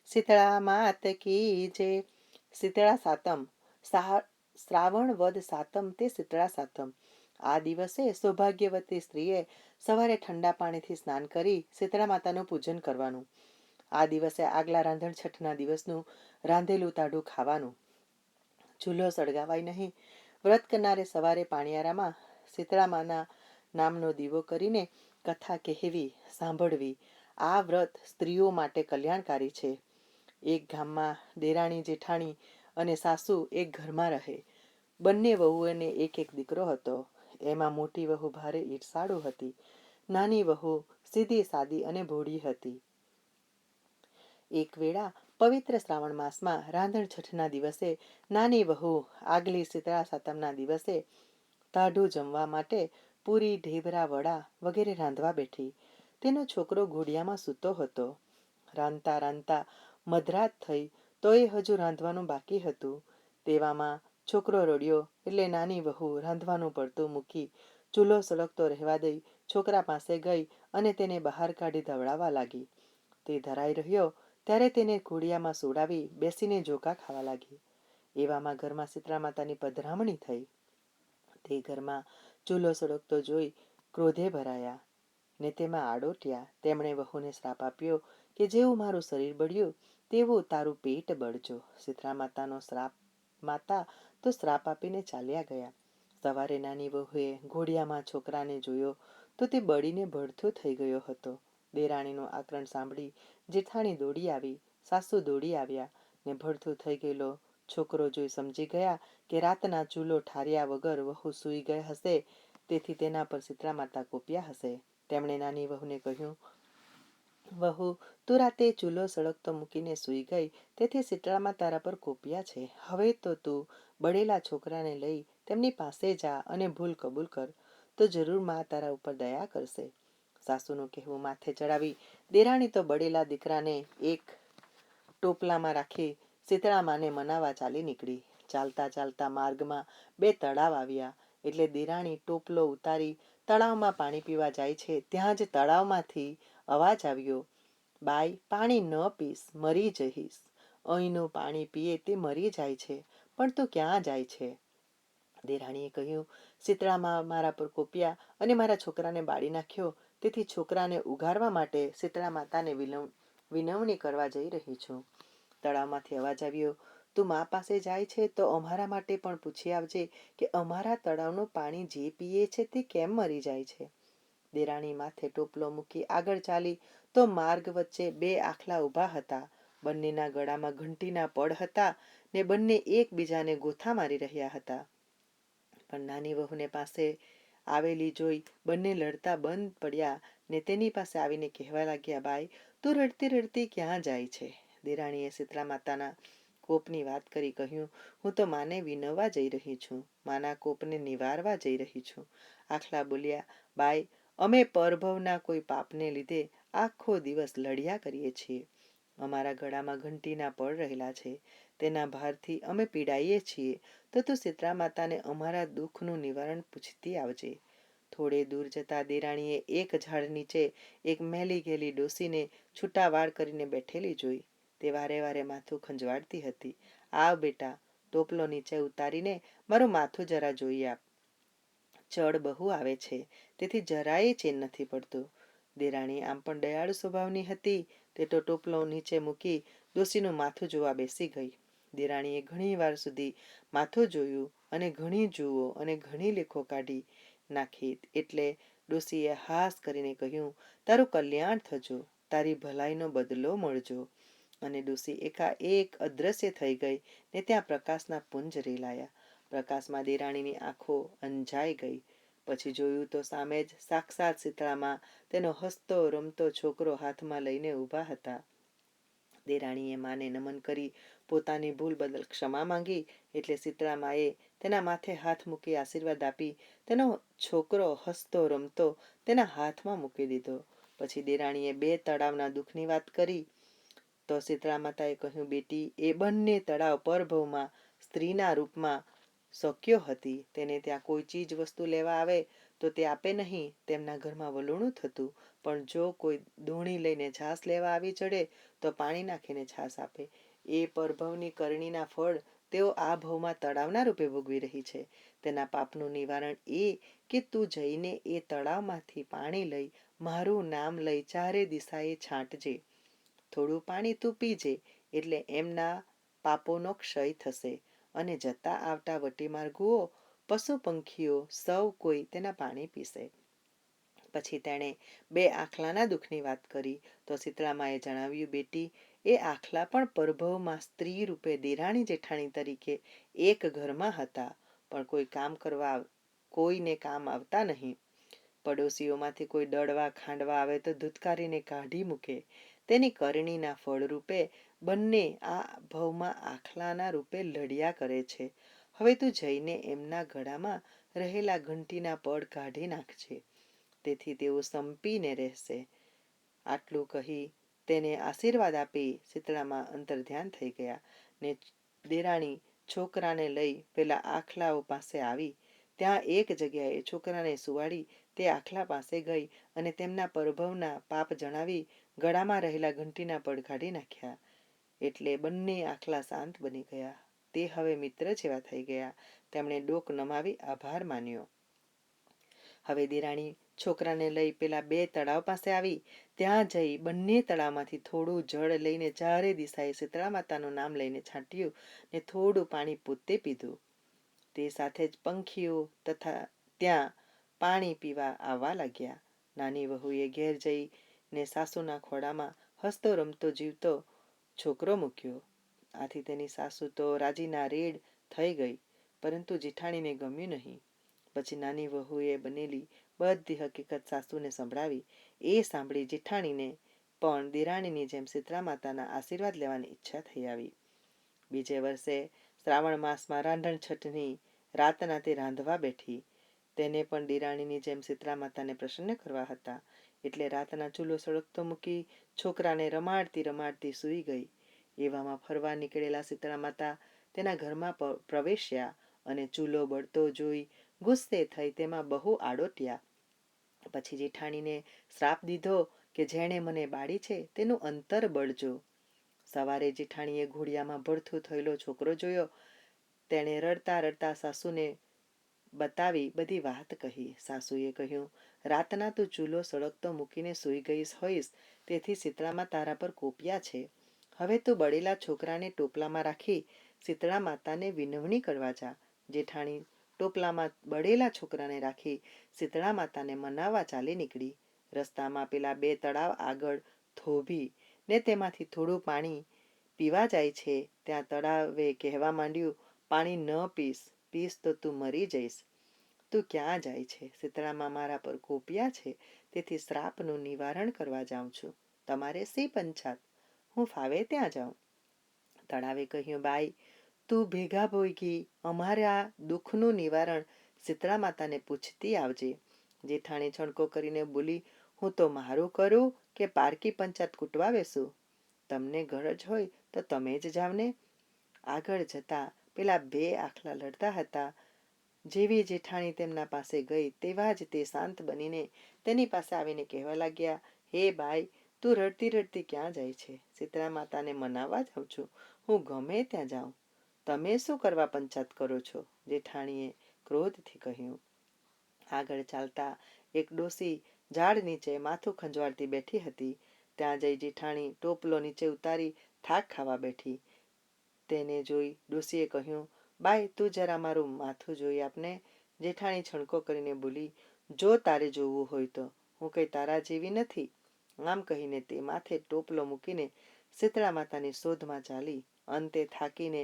શીતળા માત કી જય. શીતળા સાતમ. શ્રાવણ વદ સાતમ તે શીતળા સાતમ. આ દિવસે સૌભાગ્યવતી સ્ત્રીએ સવારે ઠંડા પાણીથી સ્નાન કરી શીતળા માતાનું પૂજન કરવાનું. આ દિવસે આગલા રાંધણ છઠના દિવસનું રાંધેલું તાડું ખાવાનું. ચૂલો સળગાવાય નહીં. વ્રત કરનારે સવારે પાણિયારામાં શીતળા માના નામનો દીવો કરીને કથા કહેવી, સાંભળવી. આ વ્રત સ્ત્રીઓ માટે કલ્યાણકારી છે. એક ગામમાં દેરાણી જેઠાણી અને સાસુ એક ઘરમાં રહે. બંને વહુઓને એક એક દીકરો હતો. એમાં મોટી વહુ ભારે ઈર્ષાળુ હતી. નાની વહુ સીધી સાદી અને ભોળી હતી. એક વેળા પવિત્ર શ્રાવણ માસમાં રાંધણ છઠના દિવસે નાની વહુ આગલી શીતળા સાતમના દિવસે તાઢું જમવા માટે પૂરી, ઢેબરા, વડા વગેરે રાંધવા બેઠી. તેનો છોકરો ઘોડિયામાં સૂતો હતો. રાંધતા રાંધતા મધરાત થઈ તોય હજુ રાંધવાનું બાકી હતું. તેવામાં છોકરો રડ્યો એટલે નાની વહુ રાંધવાનું પડતું મૂકી ચૂલો સળગતો રહેવા દઈ છોકરા પાસે ગઈ અને તેને બહાર કાઢી ધવડાવવા લાગી. તે ધરાઈ રહ્યો ત્યારે તેને ઘોડિયામાં સુડાવી બેસીને ઝોકા ખાવા લાગી. એવામાં ઘરમાં શીતળા માતાની પધરામણી થઈ. તે ઘરમાં ચૂલો સળગતો જોઈ ક્રોધે ભરાયા ને તેમાં આડોટ્યા. તેમણે વહુને શ્રાપ આપ્યો કે જેવું મારું શરીર બળ્યું તેવું તારું પેટ બળજો. શીતળા માતાનો માતા તો શ્રાપ આપીને ચાલ્યા ગયા. સવારે નાની વહુએ ઘોડિયામાં છોકરાને જોયો તો તે બળીને ભડથો થઈ ગયો હતો. દેરાણીનું આક્રંદ સાંભળી જેઠાણી દોડી આવી, સાસુ દોડી આવ્યા ને ભડથું થઈ ગયેલો છોકરો જોઈ સમજી ગયા કે રાતના ચૂલો ઠાર્યા વગર વહુ સૂઈ ગઈ હશે, તેથી તેના પર શીતળા માતા કોપ્યા હશે. તેમણે નાની વહુને કહ્યું, વહુ, તું રાતે ચૂલો સળગતો મૂકીને સૂઈ ગઈ, તેથી શીતળામાં તારા પર કોપ્યા છે. હવે તો તું બળેલા છોકરાને લઈ તેમની પાસે જા અને ભૂલ કબૂલ કર, તો જરૂર માં તારા ઉપર દયા કરશે. સાસુનું કહેવું માથે ચડાવી દેરાણી તો બળેલા દીકરાને એક ટોપલામાં રાખી શીતળા માને મનાવવા ચાલી નીકળી. ચાલતા ચાલતા માર્ગમાં બે તળાવ આવ્યા એટલે દેરાણી ટોપલો ઉતારી તળાવમાં પાણી પીવા જાય છે. ત્યાં જ તળાવમાંથી અવાજ આવ્યો, બાઈ, પાણી ન પીસ, મરી જઈશ. અહીંનું પાણી પીએ તે મરી જાય છે, પણ તું ક્યાં જાય છે? દેરાણીએ કહ્યું, શીતળામાં મારા પર કોપ્યા અને મારા છોકરાને બાળી નાખ્યો, તેથી છોકરાને ઉગારવા માટે શીતળા માતાને વિનવણી કરવા જઈ રહી છું. તળાવમાંથી અવાજ આવ્યો, તું મા પાસે જાય છે તો અમારા માટે પણ પૂછી આવજે કે અમારા તળાવનું પાણી જે પીએ છે તે કેમ મરી જાય છે. દેરાણી માથે ટોપલો મૂકી આગળ ચાલી તો માર્ગ વચ્ચે બે આખલા ઊભા હતા. બંનેના ગળામાં ઘંટીના પડ હતા ને બંને એકબીજાને ગોથા મારી રહ્યા હતા. પણ નાની વહુને પાસે આવેલી જોઈ બંને લડતા બંધ પડ્યા ને તેની પાસે આવીને કહેવા લાગ્યા, બાઈ, તું રડતી રડતી ક્યાં જાય છે? દેરાણીએ શીતળા માતાના કોપની વાત કરી કહ્યું, હું તો માને વિનવવા જઈ રહી છું, માના કોપને નિવારવા જઈ રહી છું. આખલા બોલ્યા, બાઈ, અમે પરભવના કોઈ પાપને લીધે આખો દિવસ લડ્યા કરીએ છીએ. અમારા ગળામાં ઘંટીના પડ રહેલા છે, તેના ભારથી અમે પીડાઈએ છીએ, તો તું શીતળા માતાને અમારા દુઃખનું નિવારણ પૂછતી આવજે. થોડે દૂર જતા દેરાણીએ એક ઝાડ નીચે એક મેલી ગયેલી ડોસીને છૂટા વાળ કરીને બેઠેલી જોઈ. તે વારે વારે માથું ખંજવાળતી હતી. આવ બેટા, ટોપલો નીચે ઉતારીને મારું માથું જરા જોઈ આપ. ચડ બહુ આવે છે, તેથી જરાય ચેન નથી પડતું. દેરાણી આમ પણ દયાળુ સ્વભાવની હતી. તે તો ટોપલો નીચે મૂકી ડોસીનું માથું જોવા બેસી ગઈ. દેરાણીએ ઘણી વાર સુધી માથું જોયું અને ઘણી જુઓ અને ઘણી લેખો કાઢી નાખી એટલે ડોસીએ હાસ કરીને કહ્યું, તારું કલ્યાણ થજો, તારી ભલાઈનો બદલો મળજો. અને ડોસી એકાએક અદ્રશ્ય થઈ ગઈ ને ત્યાં પ્રકાશના પુંજ રેલાયા. પ્રકાશમાં દેરાણીની આંખો અંજાઈ ગઈ. પછી જોયું તો સામે જ સાક્ષાત શીતળામાં તેનો હસતો રમતો છોકરો હાથમાં લઈને ઊભા હતા. દેરાણીએ માને નમન કરી પોતાની ભૂલ બદલ ક્ષમા માંગી એટલે શીતળા માએ તેના માથે હાથ મૂકી આશીર્વાદ આપી તેનો છોકરો હસતો રમતો તેના હાથમાં મૂકી દીધો. પછી દેરાણીએ બે તળાવના દુઃખની વાત કરી તો શીતળા માતાએ કહ્યું, બેટી, એ બંને તળાવ પરભવમાં સ્ત્રીના રૂપમાં શોક્યો હતી. તેને ત્યાં કોઈ ચીજ વસ્તુ લેવા આવે તો તે આપે નહીં. તેમના ઘરમાં વલોણું થતું, પણ જો કોઈ દોણી લઈને છાશ લેવા આવી ચડે તો પાણી નાખીને છાશ આપે. એ પરભવની કરણીના ફળ તેઓ આ ભવમાં તળાવના રૂપે ભોગવી રહી છે. તેના પાપનું નિવારણ એ કે તું જઈને એ તળાવમાંથી પાણી લઈ મારું નામ લઈ ચારે દિશાએ છાંટજે. થોડું પાણી તું પીજે, એટલે એમના પાપોનો ક્ષય થશે, અને જતા આવતા વટીમાર્ગુઓ, પશુ પંખીઓ સૌ કોઈ તેના પાણી પીશે. પછી તેણે 2 આખલાના દુઃખની વાત કરી તો શીતળામાએ જણાવ્યું, બેટી, એ આખલા પણ પરભવમાં સ્ત્રી રૂપે દેરાણી જેઠાણી તરીકે એક ઘરમાં હતા, પણ કોઈને કામ આવતા નહીં. પડોશીઓમાંથી કોઈ દળવા ખાંડવા આવે તો ધૂતકારીને કાઢી મૂકે. તેની કરણીના ફળરૂપે બંને આ ભવમાં આખલાના રૂપે લડ્યા કરે છે. હવે તું જઈને એમના ગળામાં રહેલા ઘંટીના પડ કાઢી નાખજે, તેથી તેઓ સંપીને રહેશે. આટલું કહી તેને આશીર્વાદ આપી શીતળામાં અંતર્ધ્યાન થઈ ગયા, ને દેરાણી છોકરાને લઈ પેલા આખલાઓ પાસે આવી. ત્યાં એક જગ્યાએ છોકરાને સુવાડી તે આખલા પાસે ગઈ અને તેમના પરભવના પાપ જણાવી ગળામાં રહેલા ઘંટીના પડ કાઢી નાખ્યા. એટલે બંને આખલા શાંત બની ગયા. તે હવે મિત્ર જેવા થઈ ગયા. તેમણે ડોક નમાવી આભાર માન્યો. હવે દેરાણી છોકરાને લઈ પેલા 2 તળાવ પાસે આવી. ત્યાં જઈ બંને તળાવમાંથી થોડું જળ લઈને ચારે દિશાએ શીતળા માતાનું નામ લઈને છાંટ્યું, ને થોડું પાણી પોતે પીધું. તે સાથે જ પંખીઓ તથા ત્યાં પાણી પીવા આવવા લાગ્યા. નાની વહુએ ઘેર જઈને સાસુના ખોળામાં હસતો રમતો જીવતો છોકરો મૂક્યો. આથી તેની સાસુ તો રાજીના રેડ થઈ ગઈ, પરંતુ જેઠાણીને ગમ્યું નહીં. પછી નાની વહુએ બનેલી બધી હકીકત સાસુને સંભળાવી. એ સાંભળી જેઠાણીને પણ દેરાણીની જેમ શીતળા માતાના આશીર્વાદ લેવાની ઈચ્છા થઈ આવી. બીજે વર્ષે શ્રાવણ માસમાં રાંધણ છઠની રાતના તે રાંધવા બેઠી. તેને પણ દેરાણીની જેમ શીતળા માતાને પ્રસન્ન કરવા હતા, એટલે રાતના ચૂલો સળગતો મૂકી છોકરાને રમાડતી સૂઈ ગઈ. એવામાં ફરવા નીકળેલા શીતળા માતા તેના ઘરમાં પ્રવેશ્યા અને ચૂલો બળતો જોઈ ગુસ્સે થઈ તેમાં બહુ આડોટ્યા. પછી જેઠાણીને શ્રાપ દીધો કે જેણે મને બાળી છે તેનું અંતર બળજો. સવારે જેઠાણીએ ઘોડિયામાં ભડથું થયેલો છોકરો જોયો. તેણે રડતા સાસુને બતાવી બધી વાત કહી. સાસુએ કહ્યું, રાતના તું ચૂલો સળગતો મૂકીને સૂઈ ગઈ હોઈશ, તેથી શીતળામાં તારા પર કોપ્યા છે. હવે તું બળેલા છોકરાને ટોપલામાં રાખી શીતળા માતાને વિનવણી કરવા જા. જેઠાણી ટોપલામાં બળેલા છોકરાને રાખી શીતળા માતાને મનાવવા ચાલી નીકળી. રસ્તામાં પેલા 2 તળાવ આગળ થોભી ને તેમાંથી થોડું પાણી પીવા જાય છે. ત્યાં તળાવે કહેવા માંડ્યું, પાણી ન પીસ તો તું મરી જઈશ. તું ક્યાં જાય છે? શીતળામાં મારા પર કોપ્યા છે, તેથી શ્રાપનું નિવારણ કરવા જાઉં છું. તમારે શી પંચાત? હું ફાવે ત્યાં જાઉં. તળાવે કહ્યું, બાઈ, તું ભેગા ભોગી અમારા દુઃખનું નિવારણ શીતળા માતાને પૂછતી આવજે. જેઠાણી છણકો કરીને બોલી, હું તો મારું કરું કે પારકી પંચાત કૂટવા બેસું? તમને ગરજ હોય તો તમે જ જાવ ને. આગળ જતા પેલા 2 આખલા લડતા હતા. જેવી જેઠાણી તેમના પાસે ગઈ તેવા જ તે શાંત બનીને તેની પાસે આવીને કહેવા લાગ્યા, હે બાઈ, તું રડતી ક્યાં જાય છે? શીતળા માતાને મનાવવા જાઉં છું. હું ગમે ત્યાં જાઉં. તમે શું કરવા પંચાત કરો છો? જેઠાણીએ ક્રોધથી કહ્યું. આગળ ચાલતા એક ડોસી ઝાડ નીચે માથું ખંજવાળતી બેઠી હતી. ત્યાં જઈ જેઠાણી ટોપલો નીચે ઉતારી થાક ખાવા બેઠી. તેને જોઈ ડોસીએ કહ્યું, બાઈ, તું જરા મારું માથું જોઈ આપને. જેઠાણી છણકો કરીને બોલી, જો તારે જોવું હોય તો, હું કંઈ તારા જેવી નથી. આમ કહીને તે માથે ટોપલો મૂકીને શીતળા માતાની શોધમાં ચાલી. અંતે થાકીને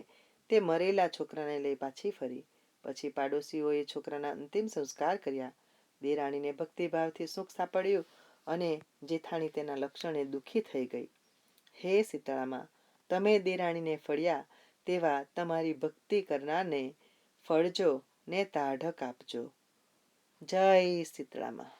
તે મરેલા છોકરાને લઈ પાછી ફરી. પછી પાડોશીઓએ છોકરાના અંતિમ સંસ્કાર કર્યા. દેરાણીને ભક્તિભાવથી સુખ સાંપડ્યું અને જેઠાણી તેના લક્ષણે દુઃખી થઈ ગઈ. હે શીતળામાં, તમે દેરાણીને ફળ્યા તેવા તમારી ભક્તિ કરનારને ફળજો ને તાઢક આપજો. જય શીતળામાં.